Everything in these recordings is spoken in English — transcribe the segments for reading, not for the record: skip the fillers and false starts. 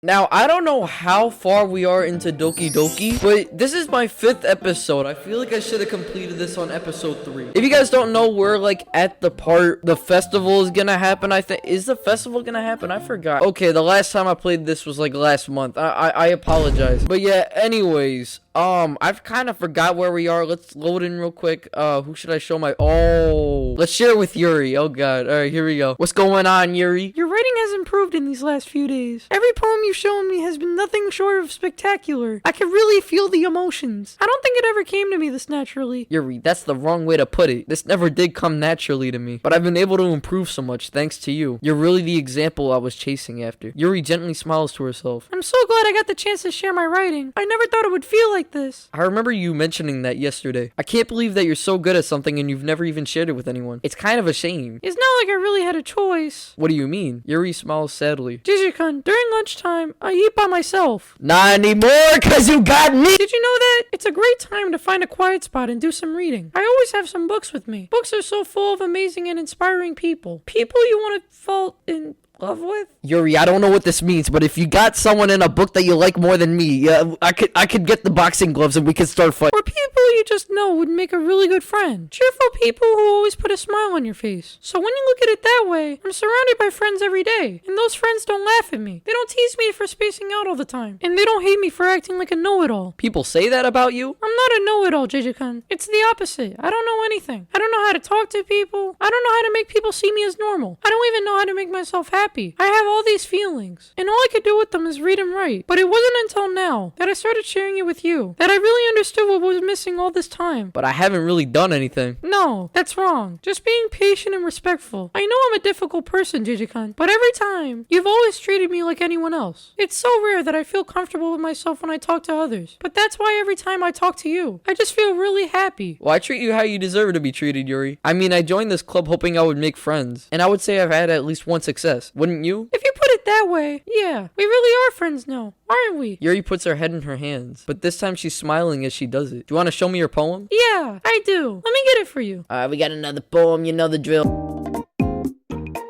Now, I don't know how far we are into Doki Doki, but this is my 5th episode. I feel like I should have completed this on episode 3. If you guys don't know, we're like at the part the festival is gonna happen, I think. Is the festival gonna happen? I forgot. Okay, the last time I played this was like last month. I apologize. But yeah, anyways, I've kind of forgot where we are. Let's load in real quick. Who should I show my... Oh, let's share with Yuri. Oh god. All right, here we go. What's going on, Yuri? Your writing has improved in these last few days. Every poem you've shown me has been nothing short of spectacular. I can really feel the emotions. I don't think it ever came to me this naturally. Yuri, that's the wrong way to put it. This never did come naturally to me, but I've been able to improve so much thanks to you. You're really the example I was chasing after. Yuri gently smiles to herself. I'm so glad I got the chance to share my writing. I never thought it would feel like this. I remember you mentioning that yesterday. I can't believe that you're so good at something and you've never even shared it with anyone. It's kind of a shame. It's not like I really had a choice. What do you mean? Yuri smiles sadly. Jijikun, during lunchtime, I eat by myself. Not anymore, cause you got me! Did you know that? It's a great time to find a quiet spot and do some reading. I always have some books with me. Books are so full of amazing and inspiring people. People you want to fall in love with? Yuri, I don't know what this means, but if you got someone in a book that you like more than me, I could get the boxing gloves and we could start fighting. Or people you just know would make a really good friend. Cheerful people who always put a smile on your face. So when you look at it that way, I'm surrounded by friends every day. And those friends don't laugh at me. They don't tease me for spacing out all the time. And they don't hate me for acting like a know-it-all. People say that about you? I'm not a know-it-all, JJ-kun. It's the opposite. I don't know anything. I don't know how to talk to people. I don't know how to make people see me as normal. I don't even know how to make myself happy. I have all these feelings, and all I could do with them is read and write. But it wasn't until now that I started sharing it with you that I really understood what was missing all this time. But I haven't really done anything. No, that's wrong. Just being patient and respectful. I know I'm a difficult person, JJ-kun, but every time, you've always treated me like anyone else. It's so rare that I feel comfortable with myself when I talk to others. But that's why every time I talk to you, I just feel really happy. Well, I treat you how you deserve to be treated, Yuri. I mean, I joined this club hoping I would make friends, and I would say I've had at least one success. Wouldn't you? If you put it that way, yeah, we really are friends now, aren't we? Yuri puts her head in her hands, but this time she's smiling as she does it. Do you want to show me your poem? Yeah, I do. Let me get it for you. We got another poem, you know the drill.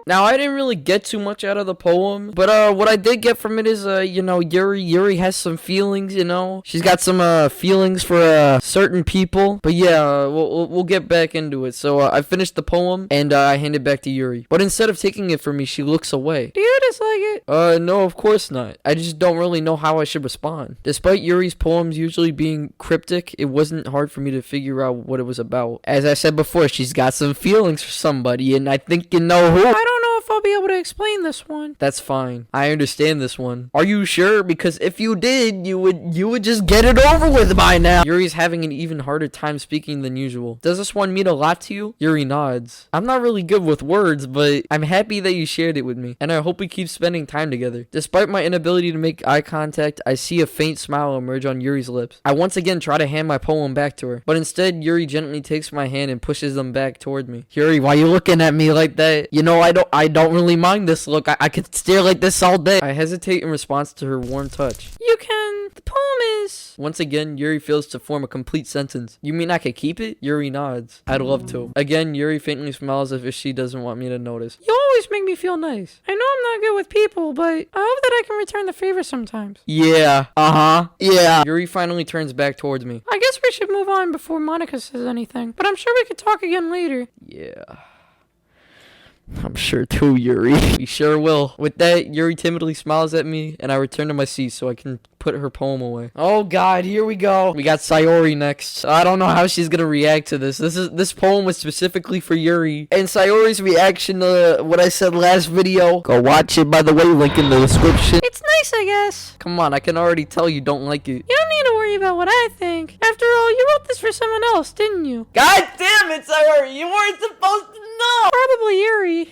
Now, I didn't really get too much out of the poem, but what I did get from it is, Yuri has some feelings, you know? She's got some feelings for certain people, but yeah, we'll get back into it. So I finished the poem, and I hand it back to Yuri. But instead of taking it from me, she looks away. Do you dislike it? No, of course not. I just don't really know how I should respond. Despite Yuri's poems usually being cryptic, it wasn't hard for me to figure out what it was about. As I said before, she's got some feelings for somebody, and I think you know who. I don't know if I'll be able to explain this one. That's fine. I understand this one. Are you sure? Because if you did, you would just get it over with by now. Yuri's having an even harder time speaking than usual. Does this one mean a lot to you? Yuri nods. I'm not really good with words, but I'm happy that you shared it with me, and I hope we keep spending time together. Despite my inability to make eye contact, I see a faint smile emerge on Yuri's lips. I once again try to hand my poem back to her, but instead Yuri gently takes my hand and pushes them back toward me. Yuri, why are you looking at me like that? You know, I don't really mind this look. I could stare like this all day. I hesitate in response to her warm touch. You can. The poem is... Once again, Yuri fails to form a complete sentence. You mean I could keep it? Yuri nods. I'd love to. Again, Yuri faintly smiles as if she doesn't want me to notice. You always make me feel nice. I know I'm not good with people, but I hope that I can return the favor sometimes. Yeah. Yeah. Yuri finally turns back towards me. I guess we should move on before Monica says anything, but I'm sure we could talk again later. Yeah. I'm sure too, Yuri. We sure will. With that, Yuri timidly smiles at me, and I return to my seat so I can put her poem away. Oh god, here we go. We got Sayori next. I don't know how she's gonna react to this. This poem was specifically for Yuri. And Sayori's reaction to what I said last video, go watch it, by the way, link in the description. It's nice, I guess. Come on, I can already tell you don't like it. You don't need to worry about what I think. After all, you wrote this for someone else, didn't you? God damn it, Sayori, you weren't supposed to know. Probably Yuri.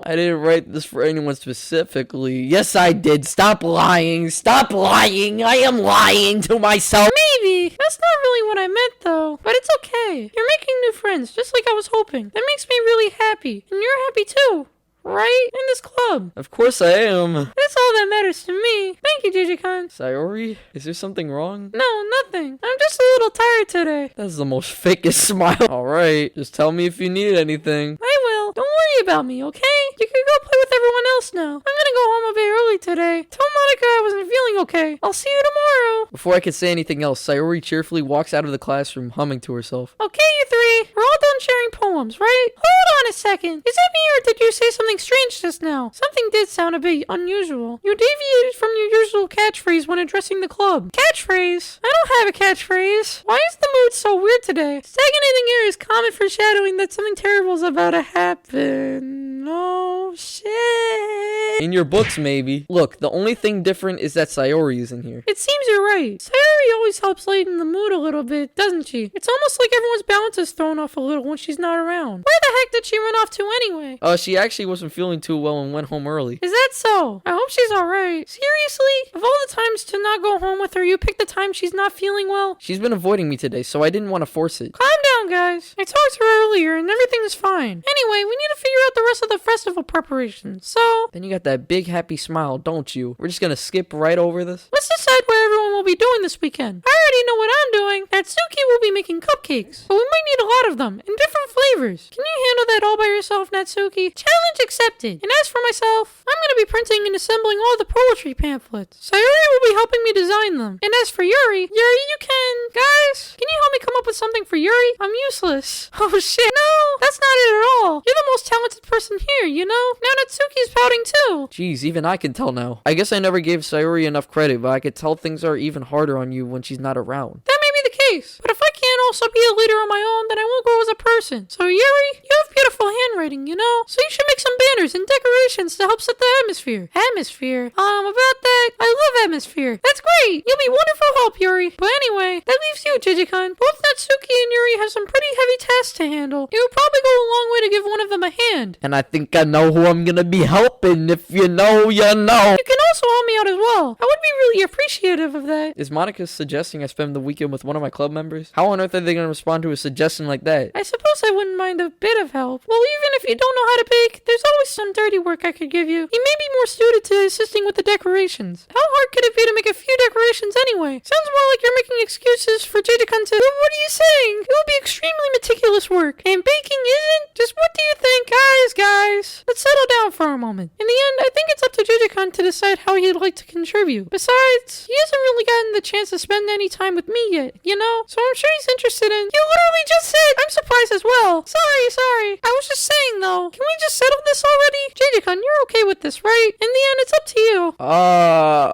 I didn't write this for anyone specifically. Yes, I did. Stop lying. Stop lying. I am lying to myself. Maybe. That's not really what I meant, though. But it's okay. You're making new friends, just like I was hoping. That makes me really happy. And you're happy, too. Right? In this club. Of course I am. That's all that matters to me. Thank you, JJ-kun. Sayori, is there something wrong? No, nothing. I'm just a little tired today. That's the most fakest smile. Alright, just tell me if you need anything. I will. Don't worry about me, okay? You can go play with everyone else now. I'm gonna go home a bit early today. Tell Monica I wasn't feeling okay. I'll see you tomorrow. Before I could say anything else, Sayori cheerfully walks out of the classroom, humming to herself. Okay, you three. We're all done sharing poems, right? Hold on a second. Is it me or did you say something strange just now? Something did sound a bit unusual. You deviated from your usual catchphrase when addressing the club. Catchphrase? I don't have a catchphrase. Why is the mood so weird today? Stagnating here is common foreshadowing that something terrible is about to happen. Oh, shit. In your books, maybe. Look, the only thing different is that Sayori isn't here. It seems you're right. Sayori always helps lighten the mood a little bit, doesn't she? It's almost like everyone's balance is thrown off a little when she's not around. Where the heck did she run off to anyway? She actually wasn't feeling too well and went home early. Is that so? I hope she's alright. Seriously? Of all the times to not go home with her, you picked the time she's not feeling well? She's been avoiding me today, so I didn't want to force it. Calm down, guys. I talked to her earlier and everything's fine. Anyway, we need to figure out the rest of the festival preparations. So, Then you got that big happy smile, don't you? We're just gonna skip right over this? let's decide what everyone will be doing this weekend. I already know what I'm doing. Natsuki will be making cupcakes, but we might need a lot of them in different flavors. Can you handle that all by yourself, Natsuki? Challenge accepted. And as for myself, I'm gonna be printing and assembling all the poetry pamphlets. Sayori will be helping me design them. And as for Yuri, you can... Guys, can you help me come up with something for Yuri? I'm useless. Oh shit, no, that's not it at all. You're the most talented person here, you know? Now Natsuki's pouting too. Jeez, even I can tell now. I guess I never gave Sayori enough credit, but I could tell things are even harder on you when she's not around. That may be the case, but if I can't also be a leader on my own, then I won't grow as a person. So Yuri, you have beautiful handwriting, you know? So you should make some banners and decorations to help set the atmosphere. Atmosphere? About that, I love atmosphere. That's great. You'll be wonderful help, Yuri. But anyway, that leaves you, Jiji-kun. Both Natsuki and Yuri have some pretty heavy tasks to handle. It would probably go a long way to give one of them a hand. And I think I know who I'm gonna be helping. If you know, you know. You can also help me out as well. I would be really appreciative of that. Is Monica suggesting I spend the weekend with one of my club members? How on earth are they gonna respond to a suggestion like that? I suppose I wouldn't mind a bit of help. Well, even if you don't know how to bake, there's always some dirty work I could give you. You may be more suited to assisting with the decorations. How hard could it be to make a few decorations anyway? Sounds more like you're making excuses for Jiji-kun to... What are you saying? It would be extremely meticulous work. And baking isn't? Just what do you think? Guys, let's settle down for a moment. In the end, I think it's up to Jiji-kun to decide how he'd like to contribute. Besides, he hasn't really gotten the chance to spend any time with me yet, you know? So I'm sure he's interested in... You literally just said... I'm surprised as well. Sorry. I was just saying, though. Can we just settle this already? Jiji-kun, you're okay with this, right? In the end, it's up to you.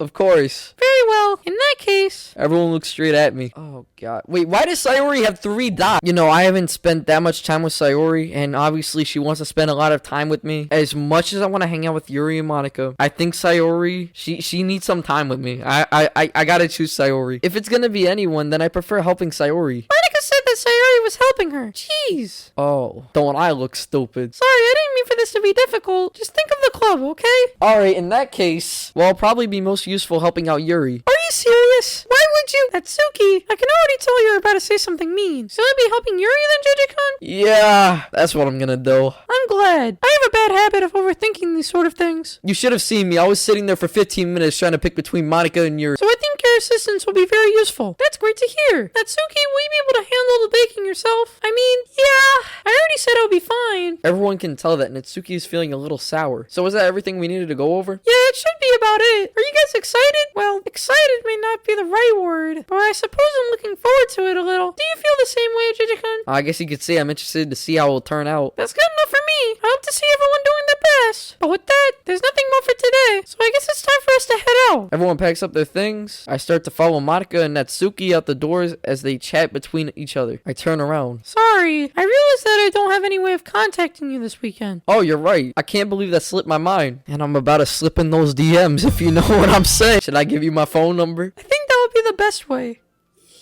Of course. Very well. In that case... Everyone looks straight at me. Oh, God. Wait, why does Sayori have 3 dots? You know, I haven't spent that much time with Sayori, and obviously she wants to spend a lot of time with me. As much as I want to hang out with Yuri and Monica, I think Sayori, she needs some time with me. I gotta choose Sayori. If it's gonna be anyone, then I prefer helping Sayori. Monica said that Sayori was helping her. Jeez. Oh, don't I look stupid? Sorry, I didn't mean for this to be difficult. Just think of the club, okay? Alright, in that case, well, I'll probably be most useful helping out Yuri. Are you serious? Why would you? Natsuki, I can already tell you're about to say something mean. So I'll be helping Yuri then, Jiji-kun? Yeah, that's what I'm gonna do. I'm glad. I have a bad habit of overthinking these sort of things. You should have seen me. I was sitting there for 15 minutes trying to pick between Monica and Yuri. So I think your assistance will be very useful. That's great to hear. Natsuki, will you be able to handle the baking yourself? I mean, yeah, I already said I would be fine. Everyone can tell that Natsuki is feeling a little sour. So is that everything we needed to go over? Yeah, it should be about it. Are you guys excited? Well, excited may not be the right word, but I suppose I'm looking forward to it a little. Do you feel the same way, Jiji-kun? I guess you could say I'm interested to see how it'll turn out. That's good enough for me. I hope to see everyone doing their best. But with that, there's nothing more for today, so I guess it's time for us to head out. Everyone packs up their things. I start to follow Monica and Natsuki out the doors as they chat between each other. I turn around. Sorry, I realized that I don't have any way of contacting you this weekend. Oh, you're right. I can't believe that slipped my mind. And I'm about to slip in those DMs, if you know what I'm saying. Should I give you my phone number? I think that would be the best way.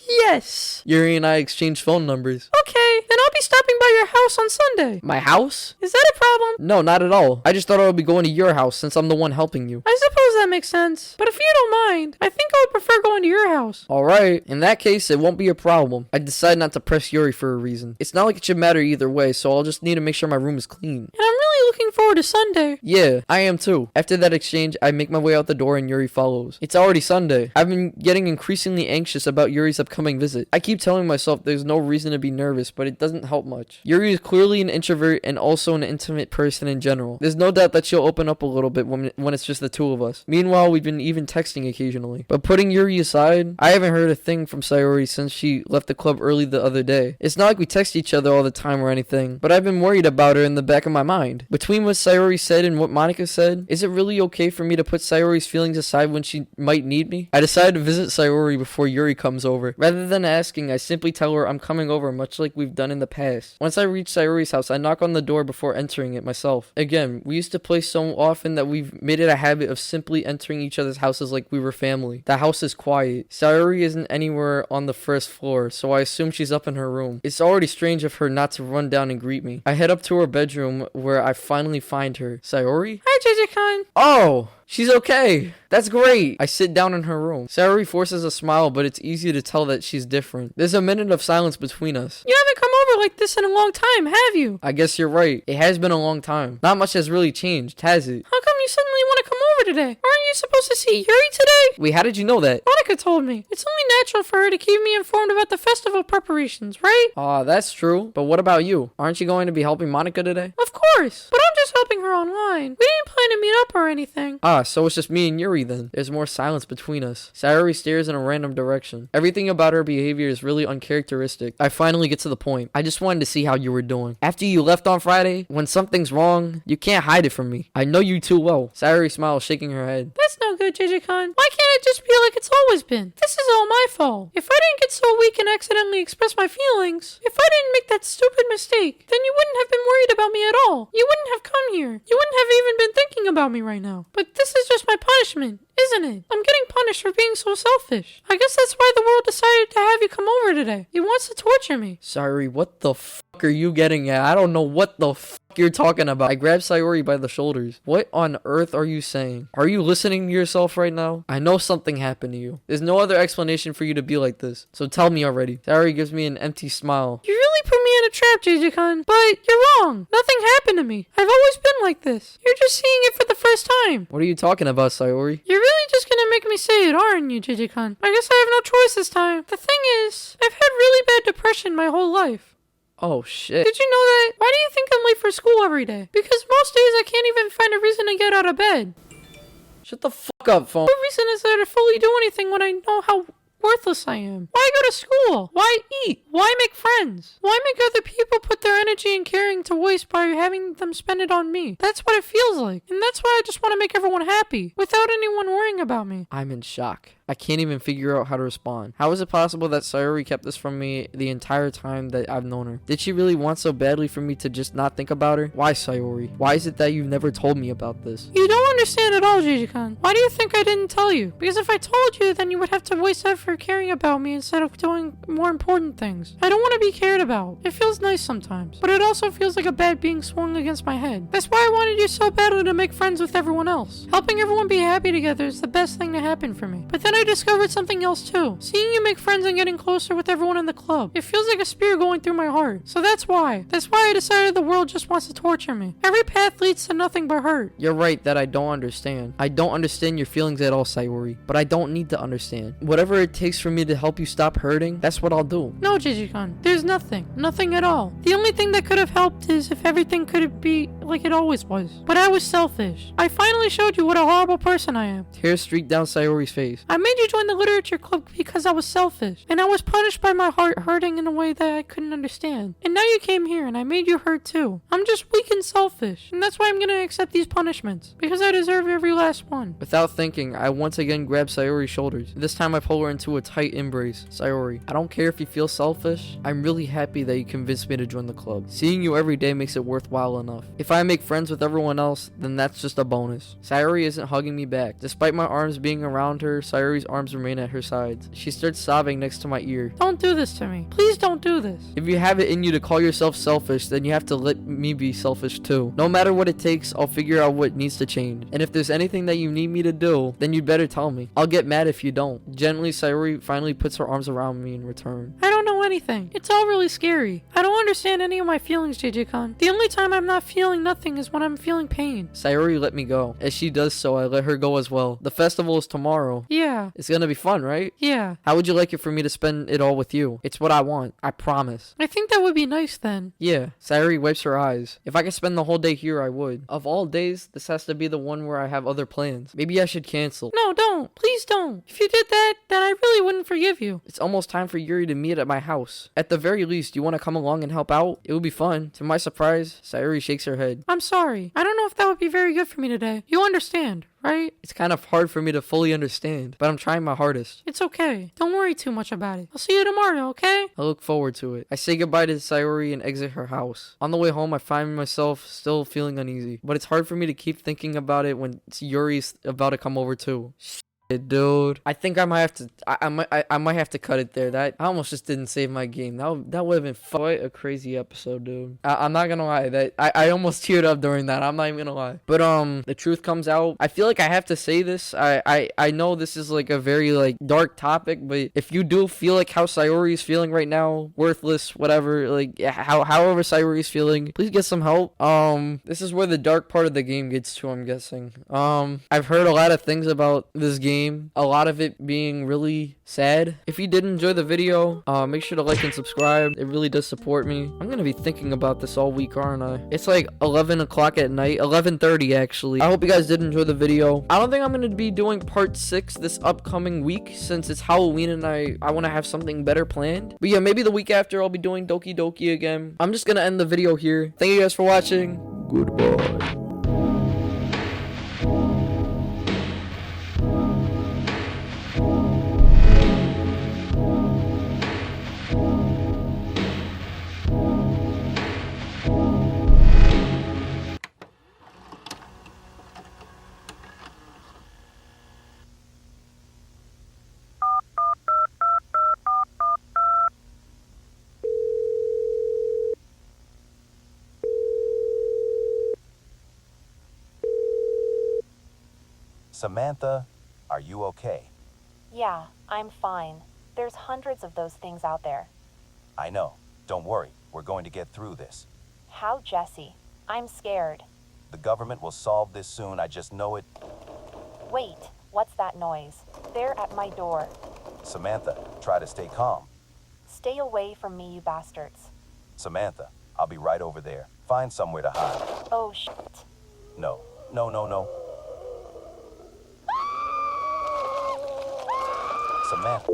Yes. Yuri and I exchanged phone numbers. Okay, then I'll be stopping by your house on Sunday. My house? Is that a problem? No, not at all. I just thought I would be going to your house since I'm the one helping you. I suppose that makes sense. But if you don't mind, I think I would prefer going to your house. Alright, in that case, it won't be a problem. I decided not to press Yuri for a reason. It's not like it should matter either way, so I'll just need to make sure my room is clean. And I'm really really looking forward to Sunday. Yeah, I am too. After that exchange, I make my way out the door and Yuri follows. It's already Sunday. I've been getting increasingly anxious about Yuri's upcoming visit. I keep telling myself there's no reason to be nervous, but it doesn't help much. Yuri is clearly an introvert and also an intimate person in general. There's no doubt that she'll open up a little bit when it's just the two of us. Meanwhile, we've been even texting occasionally. But putting Yuri aside, I haven't heard a thing from Sayori since she left the club early the other day. It's not like we text each other all the time or anything, but I've been worried about her in the back of my mind. Between what Sayori said and what Monica said, is it really okay for me to put Sayori's feelings aside when she might need me? I decided to visit Sayori before Yuri comes over. Rather than asking, I simply tell her I'm coming over, much like we've done in the past. Once I reach Sayori's house, I knock on the door before entering it myself. Again, we used to play so often that we've made it a habit of simply entering each other's houses like we were family. The house is quiet. Sayori isn't anywhere on the first floor, so I assume she's up in her room. It's already strange of her not to run down and greet me. I head up to her bedroom where I finally find her. Sayori? Hi, JJ-kun. Oh! She's okay. That's great. I sit down in her room. Sayori forces a smile, but it's easy to tell that she's different. There's a minute of silence between us. You haven't come over like this in a long time, have you? I guess you're right. It has been a long time. Not much has really changed, has it? How come you suddenly want to come over today? Aren't you supposed to see Yuri today? Wait, how did you know that? Monica told me. It's only natural for her to keep me informed about the festival preparations, right? That's true. But what about you? Aren't you going to be helping Monica today? Of course. But I'm just helping her online. We didn't plan to meet up or anything. So it's just me and Yuri then. There's more silence between us. Sayori stares in a random direction. Everything about her behavior is really uncharacteristic. I finally get to the point. I just wanted to see how you were doing. After you left on Friday, when something's wrong, you can't hide it from me. I know you too well. Sayori smiles, shaking her head. That's no good, JJ-kun. Why can't it just be like it's always been? This is all my fault. If I didn't get so weak and accidentally express my feelings, if I didn't make that stupid mistake, then you wouldn't have been worried about me at all. You wouldn't have come here. You wouldn't have even been thinking about me right now. But this is just my punishment, isn't it? I'm getting punished for being so selfish. I guess that's why the world decided to have you come over today. It wants to torture me. Sayori, what the fuck are you getting at? I don't know what the fuck you're talking about. I grab Sayori by the shoulders. What on earth are you saying? Are you listening to yourself right now? I know something happened to you. There's no other explanation for you to be like this. So tell me already. Sayori gives me an empty smile. You really put me in a trap, JJ-kun. But you're wrong. Nothing happened to me. I've always been like this. You're just seeing it for the first time. What are you talking about, Sayori? You're really just gonna make me say it, aren't you, JJ-kun? I guess I have no choice this time. The thing is, I've had really bad depression my whole life. Oh shit. Did you know that? Why do you think I'm late for school every day? Because most days I can't even find a reason to get out of bed. Shut the fuck up, phone. What reason is there to fully do anything when I know how worthless I am? Why go to school? Why eat? Why make friends? Why make other people put their energy and caring to waste by having them spend it on me? That's what it feels like. And that's why I just want to make everyone happy without anyone worrying about me. I'm in shock. I can't even figure out how to respond. How is it possible that Sayori kept this from me the entire time that I've known her? Did she really want so badly for me to just not think about her? Why, Sayori? Why is it that you've never told me about this? You don't understand at all, JJ-kun. Why do you think I didn't tell you? Because if I told you, then you would have to waste effort caring about me instead of doing more important things. I don't want to be cared about. It feels nice sometimes, but it also feels like a bat being swung against my head. That's why I wanted you so badly to make friends with everyone else. Helping everyone be happy together is the best thing to happen for me. But then I discovered something else too. Seeing you make friends and getting closer with everyone in the club. It feels like a spear going through my heart. So that's why. That's why I decided the world just wants to torture me. Every path leads to nothing but hurt. You're right that I don't understand. I don't understand your feelings at all, Sayori. But I don't need to understand. Whatever it takes for me to help you stop hurting, that's what I'll do. No, JJ-kun. There's nothing. Nothing at all. The only thing that could have helped is if everything could be like it always was. But I was selfish. I finally showed you what a horrible person I am. Tears streak down Sayori's face. I made you join the literature club because I was selfish. And I was punished by my heart hurting in a way that I couldn't understand. And now you came here and I made you hurt too. I'm just weak and selfish. And that's why I'm gonna accept these punishments. Because I deserve every last one. Without thinking, I once again grab Sayori's shoulders. This time I pull her into a tight embrace. Sayori, I don't care if you feel selfish. I'm really happy that you convinced me to join the club. Seeing you every day makes it worthwhile enough. If I make friends with everyone else, then that's just a bonus. Sayori isn't hugging me back. Despite my arms being around her, Sayori's arms remain at her sides. She starts sobbing next to my ear. Don't do this to me. Please don't do this. If you have it in you to call yourself selfish, then you have to let me be selfish too. No matter what it takes, I'll figure out what needs to change. And if there's anything that you need me to do, then you'd better tell me. I'll get mad if you don't. Gently, Sayori finally puts her arms around me in return. I don't know anything. It's all really scary. I don't understand any of my feelings, JJ-kun. The only time I'm not feeling nothing is when I'm feeling pain. Sayori let me go. As she does so, I let her go as well. The festival is tomorrow. Yeah. It's gonna be fun, right? Yeah. How would you like it for me to spend it all with you? It's what I want. I promise. I think that would be nice then. Yeah. Sayori wipes her eyes. If I could spend the whole day here, I would. Of all days, this has to be the one where I have other plans. Maybe I should cancel. No, don't. Please don't. If you did that, then I really wouldn't forgive you. It's almost time for Yuri to meet at my house. At the very least, you want to come along and help out? It would be fun. To my surprise, Sayori shakes her head. I'm sorry. I don't know if that would be very good for me today. You understand, right? It's kind of hard for me to fully understand, but I'm trying my hardest. It's okay. Don't worry too much about it. I'll see you tomorrow, okay? I look forward to it. I say goodbye to Sayori and exit her house. On the way home, I find myself still feeling uneasy, but it's hard for me to keep thinking about it when Yuri's about to come over too. Dude, I think I might have to. I might have to cut it there. That I almost just didn't save my game. That would have been quite a crazy episode, dude. I'm not gonna lie. That I almost teared up during that. I'm not even gonna lie. But the truth comes out. I feel like I have to say this. I know this is like a very like dark topic, but if you do feel like how Sayori is feeling right now, worthless, whatever, like however Sayori is feeling, please get some help. This is where the dark part of the game gets to. I'm guessing. I've heard a lot of things about this game. A lot of it being really sad. If you did enjoy the video, make sure to like and subscribe. It really does support me. I'm gonna be thinking about this all week, aren't I? It's like 11 o'clock at night, 11:30 actually. I hope you guys did enjoy the video. I don't think I'm gonna be doing part 6 this upcoming week since it's Halloween and I want to have something better planned. But yeah, maybe the week after I'll be doing Doki Doki again. I'm just gonna end the video here. Thank you guys for watching. Goodbye. Samantha, are you okay? Yeah, I'm fine. There's hundreds of those things out there. I know. Don't worry. We're going to get through this. How, Jesse? I'm scared. The government will solve this soon. I just know it. Wait, what's that noise? They're at my door. Samantha, try to stay calm. Stay away from me, you bastards. Samantha, I'll be right over there. Find somewhere to hide. Oh, shit. No. No, no, no. Samantha.